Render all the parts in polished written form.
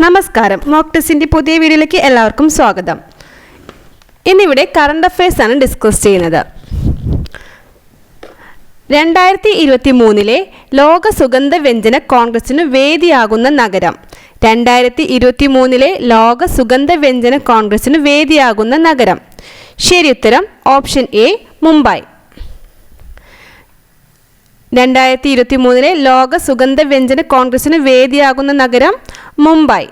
നമസ്കാരം, മോക്ക് ടെസ്റ്റിൻ്റെ പുതിയ വീഡിയോയിലേക്ക് എല്ലാവർക്കും സ്വാഗതം. ഇന്നിവിടെ കറണ്ട് അഫയേഴ്സ് ആണ് ഡിസ്കസ് ചെയ്യുന്നത്. 2023 ലോക സുഗന്ധവ്യഞ്ജന കോൺഗ്രസിന് വേദിയാകുന്ന നഗരം. 2023 ലോക സുഗന്ധവ്യഞ്ജന കോൺഗ്രസിന് വേദിയാകുന്ന നഗരം. ശരിയുത്തരം ഓപ്ഷൻ എ, മുംബൈ. 2023 ലോക സുഗന്ധവ്യഞ്ജന കോൺഗ്രസിന് വേദിയാകുന്ന നഗരം മുംബൈ.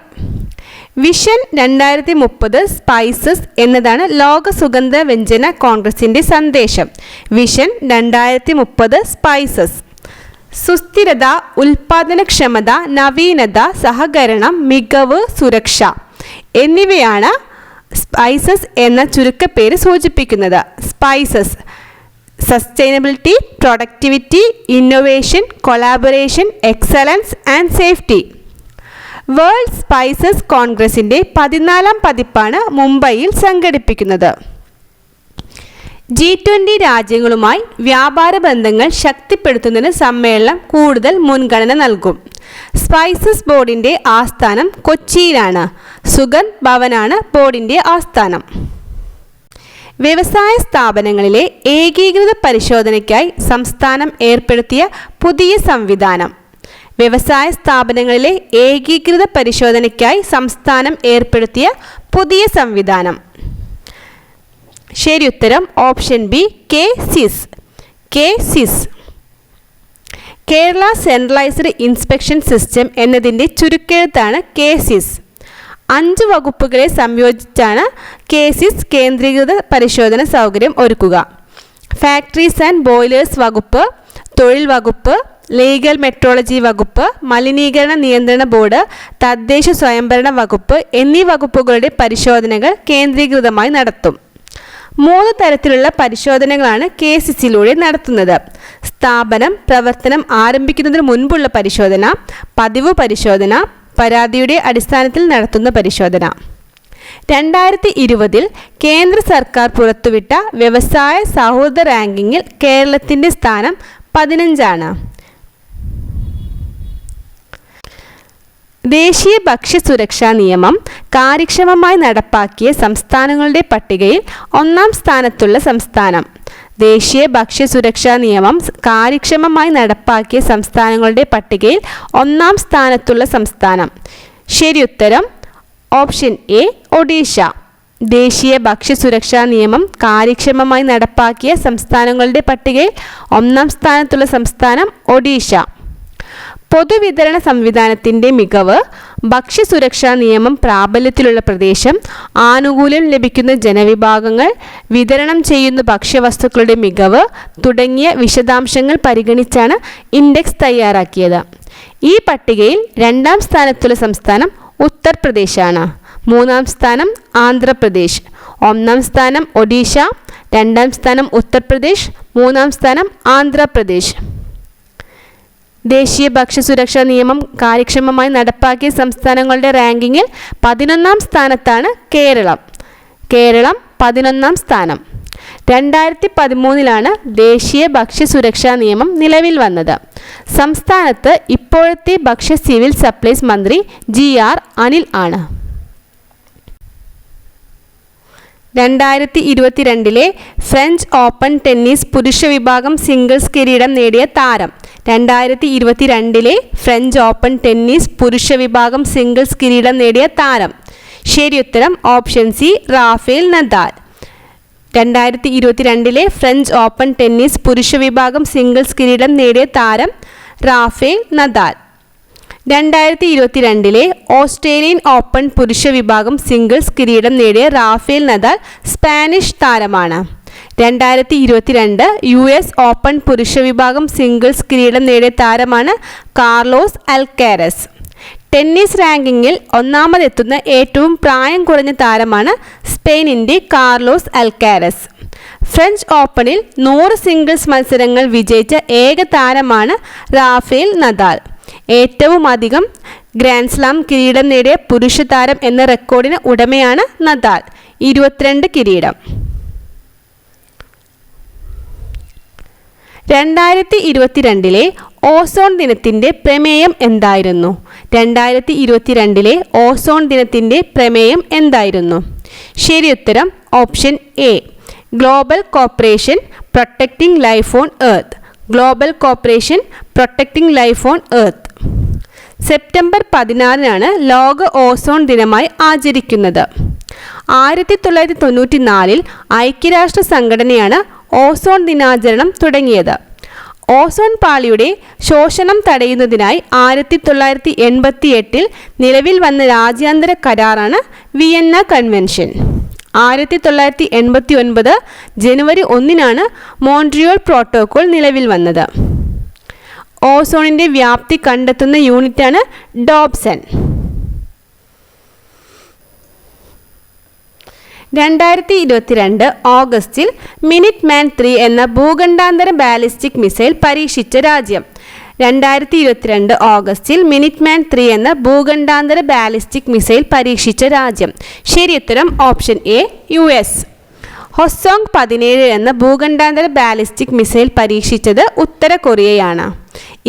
വിഷൻ 2030 സ്പൈസസ് എന്നതാണ് ലോക സുഗന്ധവ്യഞ്ജന കോൺഗ്രസിൻ്റെ സന്ദേശം. Vision 2030 spices. സുസ്ഥിരത, ഉൽപാദനക്ഷമത, നവീനത, സഹകരണം, മികവ്, സുരക്ഷ എന്നിവയാണ് സ്പൈസസ് എന്ന ചുരുക്കപ്പേര് സൂചിപ്പിക്കുന്നത്. Spices sustainability, productivity, innovation, collaboration, excellence and safety. World spices കോൺഗ്രസിൻ്റെ 14ാം പതിപ്പാണ് മുംബൈയിൽ സംഘടിപ്പിക്കുന്നത്. G20 രാജ്യങ്ങളുമായി വ്യാപാര ബന്ധങ്ങൾ ശക്തിപ്പെടുത്തുന്നതിന് സമ്മേളനം കൂടുതൽ മുൻഗണന നൽകും. സ്പൈസസ് ബോർഡിൻ്റെ ആസ്ഥാനം കൊച്ചിയിലാണ്. സുഗന്ധ് ഭവനാണ് ബോർഡിൻ്റെ ആസ്ഥാനം. വ്യവസായ സ്ഥാപനങ്ങളിലെ ഏകീകൃത പരിശോധനയ്ക്കായി സംസ്ഥാനം ഏർപ്പെടുത്തിയ പുതിയ സംവിധാനം. വ്യവസായ സ്ഥാപനങ്ങളിലെ ഏകീകൃത പരിശോധനയ്ക്കായി സംസ്ഥാനം ഏർപ്പെടുത്തിയ പുതിയ സംവിധാനം. ശരിയുത്തരം option B, KSIS. Kerala centralised inspection system എന്നതിൻ്റെ ചുരുക്കെഴുത്താണ് KSIS. 5 വകുപ്പുകളെ സംയോജിച്ചാണ് KSIS കേന്ദ്രീകൃത പരിശോധന സൗകര്യം ഒരുക്കുക. ഫാക്ടറീസ് ആൻഡ് ബോയിലേഴ്സ് വകുപ്പ്, തൊഴിൽ വകുപ്പ്, ലീഗൽ മെട്രോളജി വകുപ്പ്, മലിനീകരണ നിയന്ത്രണ ബോർഡ്, തദ്ദേശ സ്വയംഭരണ വകുപ്പ് എന്നീ വകുപ്പുകളുടെ പരിശോധനകൾ കേന്ദ്രീകൃതമായി നടത്തും. 3 തരത്തിലുള്ള പരിശോധനകളാണ് KSISലൂടെ നടത്തുന്നത്. സ്ഥാപനം പ്രവർത്തനം ആരംഭിക്കുന്നതിന് മുൻപുള്ള പരിശോധന, പതിവ് പരിശോധന, പരാതിയുടെ അടിസ്ഥാനത്തിൽ നടത്തുന്ന പരിശോധന. 2020 കേന്ദ്ര സർക്കാർ പുറത്തുവിട്ട വ്യവസായ സൗഹൃദ റാങ്കിങ്ങിൽ കേരളത്തിൻ്റെ സ്ഥാനം 15ആണ്. ദേശീയ ഭക്ഷ്യസുരക്ഷാ നിയമം കാര്യക്ഷമമായി നടപ്പാക്കിയ സംസ്ഥാനങ്ങളുടെ പട്ടികയിൽ 1ാം സ്ഥാനത്തുള്ള സംസ്ഥാനം. ദേശീയ ഭക്ഷ്യസുരക്ഷാ നിയമം കാര്യക്ഷമമായി നടപ്പാക്കിയ സംസ്ഥാനങ്ങളുടെ പട്ടികയിൽ 1ാം സ്ഥാനത്തുള്ള സംസ്ഥാനം. ശരിയുത്തരം ഓപ്ഷൻ എ, ഒഡീഷ. ദേശീയ ഭക്ഷ്യസുരക്ഷാ നിയമം കാര്യക്ഷമമായി നടപ്പാക്കിയ സംസ്ഥാനങ്ങളുടെ പട്ടികയിൽ 1ാം സ്ഥാനത്തുള്ള സംസ്ഥാനം ഒഡീഷ. പൊതുവിതരണ സംവിധാനത്തിൻ്റെ മികവ്, ഭക്ഷ്യസുരക്ഷാ നിയമം പ്രാബല്യത്തിലുള്ള പ്രദേശം, ആനുകൂല്യം ലഭിക്കുന്ന ജനവിഭാഗങ്ങൾ, വിതരണം ചെയ്യുന്ന ഭക്ഷ്യവസ്തുക്കളുടെ മികവ് തുടങ്ങിയ വിശദാംശങ്ങൾ പരിഗണിച്ചാണ് ഇൻഡെക്സ് തയ്യാറാക്കിയത്. ഈ പട്ടികയിൽ 2ാം സ്ഥാനത്തുള്ള സംസ്ഥാനം ഉത്തർപ്രദേശാണ്. 3ാം സ്ഥാനം ആന്ധ്രാപ്രദേശ്. 1ാം സ്ഥാനം ഒഡീഷ, 2ാം സ്ഥാനം ഉത്തർപ്രദേശ്, 3ാം സ്ഥാനം ആന്ധ്രാപ്രദേശ്. ദേശീയ ഭക്ഷ്യസുരക്ഷാ നിയമം കാര്യക്ഷമമായി നടപ്പാക്കിയ സംസ്ഥാനങ്ങളുടെ റാങ്കിങ്ങിൽ 11ാം സ്ഥാനത്താണ് കേരളം. 11ാം സ്ഥാനം. 2013 ദേശീയ ഭക്ഷ്യസുരക്ഷാ നിയമം നിലവിൽ വന്നത്. സംസ്ഥാനത്ത് ഇപ്പോഴത്തെ ഭക്ഷ്യ സിവിൽ സപ്ലൈസ് മന്ത്രി GR അനിൽ ആണ്. 2022 ഫ്രഞ്ച് ഓപ്പൺ ടെന്നീസ് പുരുഷ വിഭാഗം സിംഗിൾസ് കിരീടം നേടിയ താരം. 2022 ഫ്രഞ്ച് ഓപ്പൺ ടെന്നീസ് പുരുഷ വിഭാഗം സിംഗിൾസ് കിരീടം നേടിയ താരം. ശരിയുത്തരം option C, Rafael Nadal. 2022 French open tennis പുരുഷ വിഭാഗം സിംഗിൾസ് കിരീടം നേടിയ താരം റാഫേൽ നദാൽ. 2022 ഓസ്ട്രേലിയൻ ഓപ്പൺ പുരുഷ വിഭാഗം സിംഗിൾസ് കിരീടം നേടിയ റാഫേൽ നദാൽ സ്പാനിഷ് താരമാണ്. 2022 US ഓപ്പൺ പുരുഷ വിഭാഗം സിംഗിൾസ് കിരീടം നേടിയ താരമാണ് കാർലോസ് അൽക്കാരസ്. ടെന്നീസ് റാങ്കിങ്ങിൽ 1ാമതെത്തുന്ന ഏറ്റവും പ്രായം കുറഞ്ഞ താരമാണ് സ്പെയിനിൻ്റെ കാർലോസ് അൽക്കാരസ്. ഫ്രഞ്ച് ഓപ്പണിൽ 100 സിംഗിൾസ് മത്സരങ്ങൾ വിജയിച്ച ഏക താരമാണ് റാഫേൽ നദാൽ. ഏറ്റവും അധികം ഗ്രാൻഡ് സ്ലാം കിരീടം നേടിയ പുരുഷ താരം എന്ന റെക്കോർഡിന് ഉടമയാണ് നദാൽ. 22 കിരീടം. 2022 ഓസോൺ ദിനത്തിൻ്റെ പ്രമേയം എന്തായിരുന്നു? 2022 ഓസോൺ ദിനത്തിൻ്റെ പ്രമേയം എന്തായിരുന്നു? ശരിയുത്തരം option A, global corporation protecting life on earth. Global corporation protecting life on earth. September 16 ലോക ഓസോൺ ദിനമായി ആചരിക്കുന്നത്. 1994 ഐക്യരാഷ്ട്ര സംഘടനയാണ് ഓസോൺ ദിനാചരണം തുടങ്ങിയത്. ഓസോൺ പാളിയുടെ ശോഷണം തടയുന്നതിനായി 1988 നിലവിൽ വന്ന രാജ്യാന്തര കരാറാണ് വിയന്ന കൺവെൻഷൻ. 1989 ജനുവരി 1 മോൺട്രിയോൾ പ്രോട്ടോകോൾ നിലവിൽ വന്നത്. ഓസോണിൻ്റെ വ്യാപ്തി കണ്ടെത്തുന്ന യൂണിറ്റാണ് ഡോബ്സൺ. 2022 ഓഗസ്റ്റിൽ മിനിറ്റ് മാൻ 3 എന്ന ഭൂഖണ്ഡാന്തര ബാലിസ്റ്റിക് മിസൈൽ പരീക്ഷിച്ച രാജ്യം. 2022 ഓഗസ്റ്റിൽ മിനിറ്റ് മാൻ 3 എന്ന ഭൂഖണ്ഡാന്തര ബാലിസ്റ്റിക് മിസൈൽ പരീക്ഷിച്ച രാജ്യം. ശരിയുത്തരം ഓപ്ഷൻ എ, US. ഹൊസോങ് 17 എന്ന ഭൂഖണ്ഡാന്തര ബാലിസ്റ്റിക് മിസൈൽ പരീക്ഷിച്ചത് ഉത്തര കൊറിയയാണ്.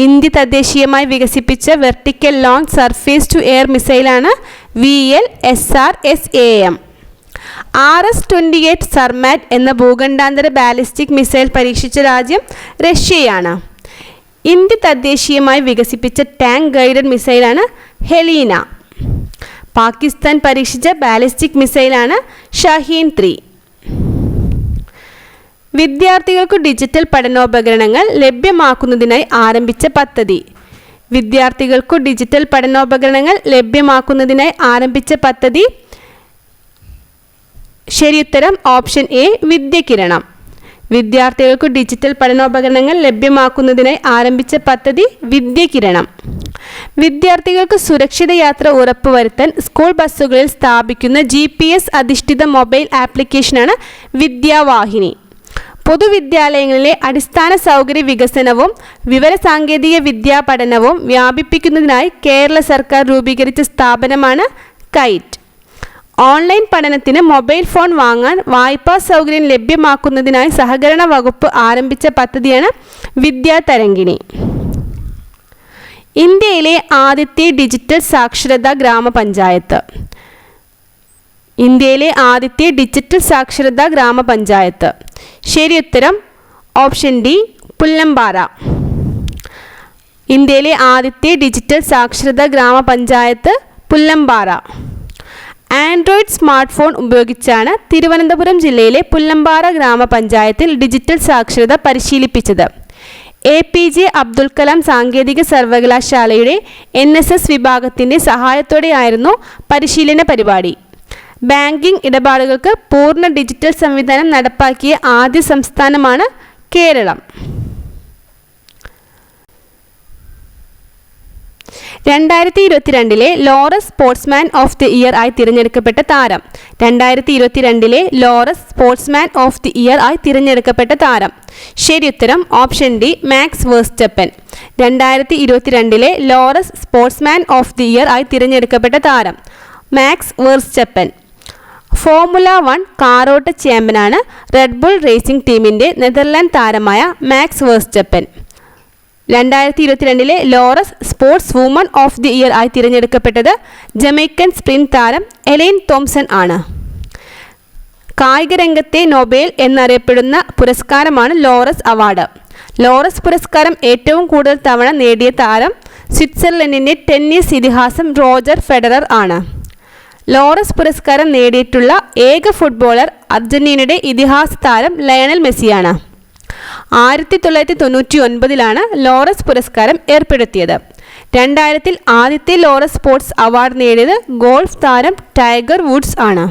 ഇന്ത്യ തദ്ദേശീയമായി വികസിപ്പിച്ച vertical launch surface to air മിസൈലാണ് VLSRSAM. RS-28 സർമാറ്റ് എന്ന ഭൂഖണ്ഡാന്തര ബാലിസ്റ്റിക് മിസൈൽ പരീക്ഷിച്ച രാജ്യം റഷ്യയാണ്. ഇന്ത്യ തദ്ദേശീയമായി വികസിപ്പിച്ച ടാങ്ക് ഗൈഡഡ് മിസൈലാണ് ഹെലീന. പാകിസ്ഥാൻ പരീക്ഷിച്ച ബാലിസ്റ്റിക് മിസൈലാണ് ഷഹീൻ 3. വിദ്യാർത്ഥികൾക്ക് ഡിജിറ്റൽ പഠനോപകരണങ്ങൾ ലഭ്യമാക്കുന്നതിനായി ആരംഭിച്ച പദ്ധതി. വിദ്യാർത്ഥികൾക്കു ഡിജിറ്റൽ പഠനോപകരണങ്ങൾ ലഭ്യമാക്കുന്നതിനായി ആരംഭിച്ച പദ്ധതി. ശരിയുത്തരം ഓപ്ഷൻ എ, വിദ്യകിരണം. വിദ്യാർത്ഥികൾക്ക് ഡിജിറ്റൽ പഠനോപകരണങ്ങൾ ലഭ്യമാക്കുന്നതിനായി ആരംഭിച്ച പദ്ധതി വിദ്യകിരണം. വിദ്യാർത്ഥികൾക്ക് സുരക്ഷിത യാത്ര ഉറപ്പുവരുത്താൻ സ്കൂൾ ബസ്സുകളിൽ സ്ഥാപിക്കുന്ന GPS അധിഷ്ഠിത മൊബൈൽ ആപ്ലിക്കേഷനാണ് വിദ്യാവാഹിനി. പൊതുവിദ്യാലയങ്ങളിലെ അടിസ്ഥാന സൗകര്യ വികസനവും വിവരസാങ്കേതിക വിദ്യാ പഠനവും വ്യാപിപ്പിക്കുന്നതിനായി കേരള സർക്കാർ രൂപീകരിച്ച സ്ഥാപനമാണ് കൈറ്റ്. ഓൺലൈൻ പഠനത്തിന് മൊബൈൽ ഫോൺ വാങ്ങാൻ വായ്പാ സൗകര്യം ലഭ്യമാക്കുന്നതിനായി സഹകരണ വകുപ്പ് ആരംഭിച്ച പദ്ധതിയാണ് വിദ്യാതരംഗിണി. ഇന്ത്യയിലെ ആദ്യത്തെ ഡിജിറ്റൽ സാക്ഷരതാ ഗ്രാമപഞ്ചായത്ത്. ഇന്ത്യയിലെ ആദ്യത്തെ ഡിജിറ്റൽ സാക്ഷരതാ ഗ്രാമപഞ്ചായത്ത്. ശരിയുത്തരം ഓപ്ഷൻ ഡി, പുല്ലമ്പാറ. ഇന്ത്യയിലെ ആദ്യത്തെ ഡിജിറ്റൽ സാക്ഷരതാ ഗ്രാമപഞ്ചായത്ത് പുല്ലമ്പാറ. ആൻഡ്രോയിഡ് സ്മാർട്ട് ഫോൺ ഉപയോഗിച്ചാണ് തിരുവനന്തപുരം ജില്ലയിലെ പുല്ലമ്പാറ ഗ്രാമപഞ്ചായത്തിൽ ഡിജിറ്റൽ സാക്ഷരത പരിശീലിപ്പിച്ചത്. APJ അബ്ദുൽ കലാം സാങ്കേതിക സർവകലാശാലയുടെ NSS വിഭാഗത്തിൻ്റെ സഹായത്തോടെയായിരുന്നു പരിശീലന പരിപാടി. ബാങ്കിംഗ് ഇടപാടുകൾക്ക് പൂർണ്ണ ഡിജിറ്റൽ സംവിധാനം നടപ്പാക്കിയ ആദ്യ സംസ്ഥാനമാണ് Keralam. 2022 Laureus sportsman of the year ആയി തിരഞ്ഞെടുക്കപ്പെട്ട താരം. 2022 Laureus sportsman of the year ആയി തിരഞ്ഞെടുക്കപ്പെട്ട താരം. ശരിയുത്തരം option D, Max Verstappen. 2022 Laureus sportsman of the year ആയി തിരഞ്ഞെടുക്കപ്പെട്ട താരം മാക്സ് വേർസ്റ്റപ്പൻ. ഫോർമുല 1 കാറോട്ട ചാമ്പ്യനാണ് റെഡ്ബുൾ റേസിംഗ് ടീമിൻ്റെ നെതർലാൻഡ് താരമായ Max Verstappen. 2022 Laureus sports woman of the year ആയി തിരഞ്ഞെടുക്കപ്പെട്ടത് ജമൈക്കൻ സ്പ്രിന്റ് താരം എലൈൻ തോംസൺ ആണ്. കായിക രംഗത്തെ നൊബേൽ എന്നറിയപ്പെടുന്ന പുരസ്കാരമാണ് ലോറസ് അവാർഡ്. ലോറസ് പുരസ്കാരം ഏറ്റവും കൂടുതൽ തവണ നേടിയ താരം സ്വിറ്റ്സർലൻഡിൻ്റെ ടെന്നീസ് ഇതിഹാസം റോജർ ഫെഡറർ ആണ്. ലോറസ് പുരസ്കാരം നേടിയിട്ടുള്ള ഏക ഫുട്ബോളർ അർജന്റീനയുടെ ഇതിഹാസ താരം ലയണൽ മെസ്സിയാണ്. 1999 ലോറസ് പുരസ്കാരം ഏർപ്പെടുത്തിയത്. 2000 ആദ്യത്തെ ലോറസ് സ്പോർട്സ് അവാർഡ് നേടിയത് ഗോൾഫ് താരം ടൈഗർ വുഡ്സ് ആണ്.